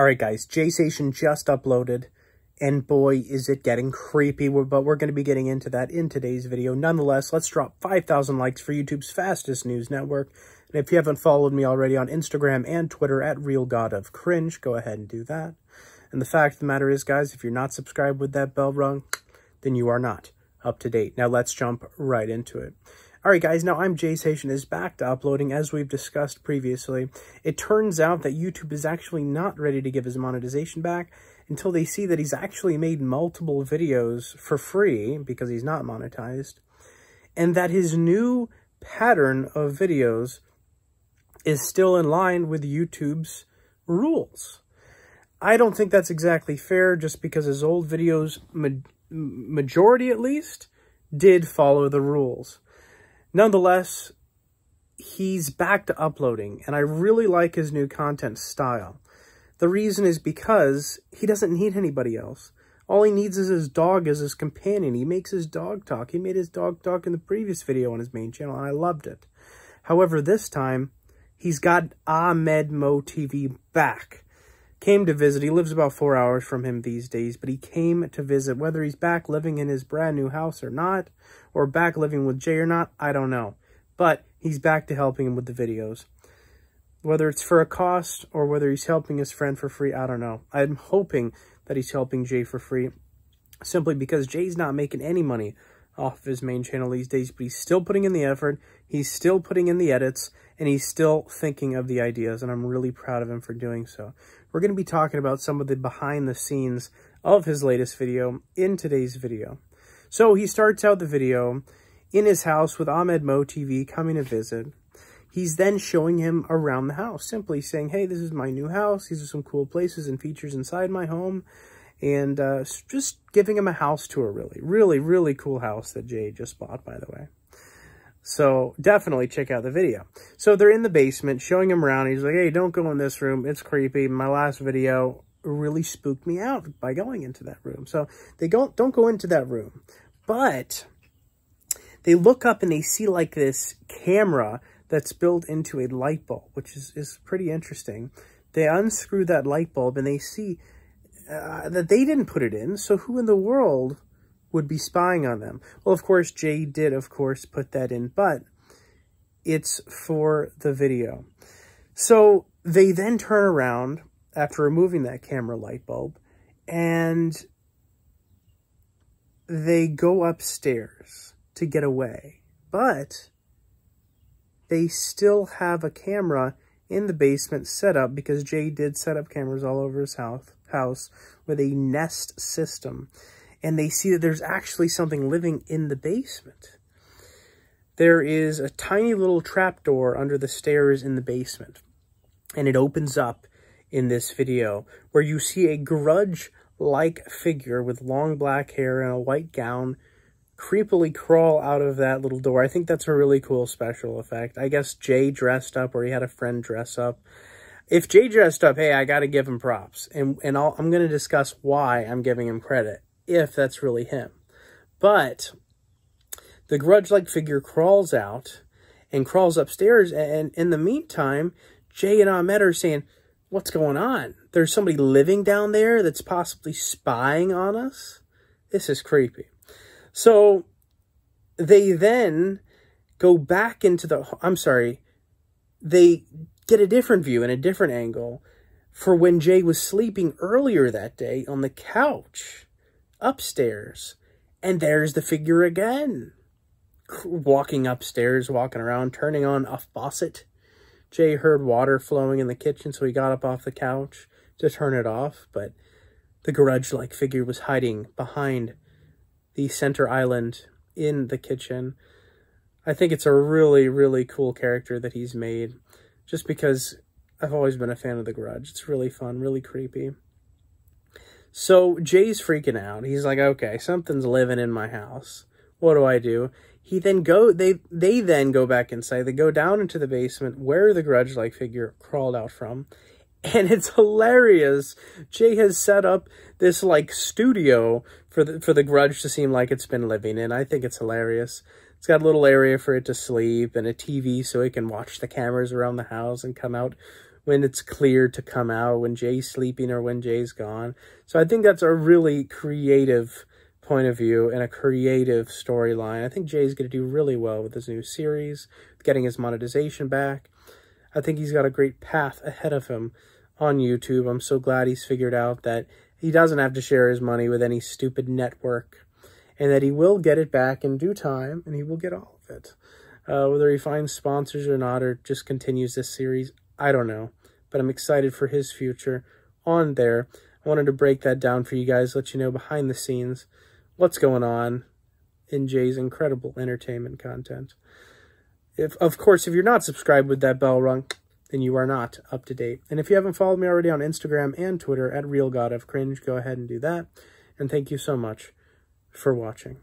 Alright guys, ImJayStation just uploaded, and boy is it getting creepy, but we're going to be getting into that in today's video. Nonetheless, let's drop 5,000 likes for YouTube's fastest news network. And if you haven't followed me already on Instagram and Twitter at RealGodOfCringe, go ahead and do that. And the fact of the matter is, guys, if you're not subscribed with that bell rung, then you are not up to date. Now let's jump right into it. Alright guys, now ImJayStation is back to uploading as we've discussed previously. It turns out that YouTube is actually not ready to give his monetization back until they see that he's actually made multiple videos for free because he's not monetized, and that his new pattern of videos is still in line with YouTube's rules. I don't think that's exactly fair just because his old videos, majority at least, did follow the rules. Nonetheless, he's back to uploading, and I really like his new content style. The reason is because he doesn't need anybody else. All he needs is his dog as his companion. He makes his dog talk. He made his dog talk in the previous video on his main channel, and I loved it. However, this time, he's got ImJayStation back. Came to visit. He lives about 4 hours from him these days, but he came to visit. Whether he's back living in his brand new house or not, or back living with Jay or not, I don't know. But he's back to helping him with the videos. Whether it's for a cost or whether he's helping his friend for free, I don't know. I'm hoping that he's helping Jay for free, simply because Jay's not making any money off of his main channel these days, but he's still putting in the effort, he's still putting in the edits, and he's still thinking of the ideas, and I'm really proud of him for doing so. We're going to be talking about some of the behind the scenes of his latest video in today's video. So he starts out the video in his house with ImJayStation coming to visit. He's then showing him around the house, simply saying, hey, this is my new house, these are some cool places and features inside my home. And just giving him a house tour, really cool house that Jay just bought, by the way. So definitely check out the video. So they're in the basement, showing him around. He's like, hey, don't go in this room. It's creepy. My last video really spooked me out by going into that room. So they don't go into that room. But they look up and they see like this camera that's built into a light bulb, which is pretty interesting. They unscrew that light bulb and they see that they didn't put it in, so who in the world would be spying on them? Well, of course, Jay did, of course, put that in, but it's for the video. So they then turn around after removing that camera light bulb, and they go upstairs to get away, but they still have a camera in the basement set up because Jay did set up cameras all over his house with a Nest system. And they see that there's actually something living in the basement. There is a tiny little trapdoor under the stairs in the basement. And it opens up in this video where you see a grudge-like figure with long black hair and a white gown creepily crawl out of that little door. I think that's a really cool special effect. I guess Jay dressed up, or he had a friend dress up. If Jay dressed up, hey, I got to give him props. And I'm going to discuss why I'm giving him credit, if that's really him. But the grudge-like figure crawls out and crawls upstairs. And in the meantime, Jay and Ahmed are saying, what's going on? There's somebody living down there that's possibly spying on us? This is creepy. So they then go back into the... They get a different view and a different angle for when Jay was sleeping earlier that day on the couch upstairs. And there's the figure again. Walking upstairs, walking around, turning on a faucet. Jay heard water flowing in the kitchen, so he got up off the couch to turn it off. But the grudge-like figure was hiding behind the center island in the kitchen. I think it's a really cool character that he's made, just because I've always been a fan of the Grudge. It's really fun, really creepy. So Jay's freaking out. He's like, okay, something's living in my house. What do I do? They then go back inside. They go down into the basement where the Grudge-like figure crawled out from. And it's hilarious. Jay has set up this like studio for the Grudge to seem like it's been living in. I think it's hilarious. It's got a little area for it to sleep and a TV so it can watch the cameras around the house and come out when it's clear to come out, when Jay's sleeping or when Jay's gone. So I think that's a really creative point of view and a creative storyline. I think Jay's going to do really well with this new series, getting his monetization back. I think he's got a great path ahead of him on YouTube. I'm so glad he's figured out that he doesn't have to share his money with any stupid network, and that he will get it back in due time, and he will get all of it. Whether he finds sponsors or not, or just continues this series, I don't know. But I'm excited for his future on there. I wanted to break that down for you guys, let you know behind the scenes what's going on in Jay's incredible entertainment content. Of course, if you're not subscribed with that bell rung, then you are not up to date. And if you haven't followed me already on Instagram and Twitter at RealGodOfCringe, go ahead and do that. And thank you so much for watching.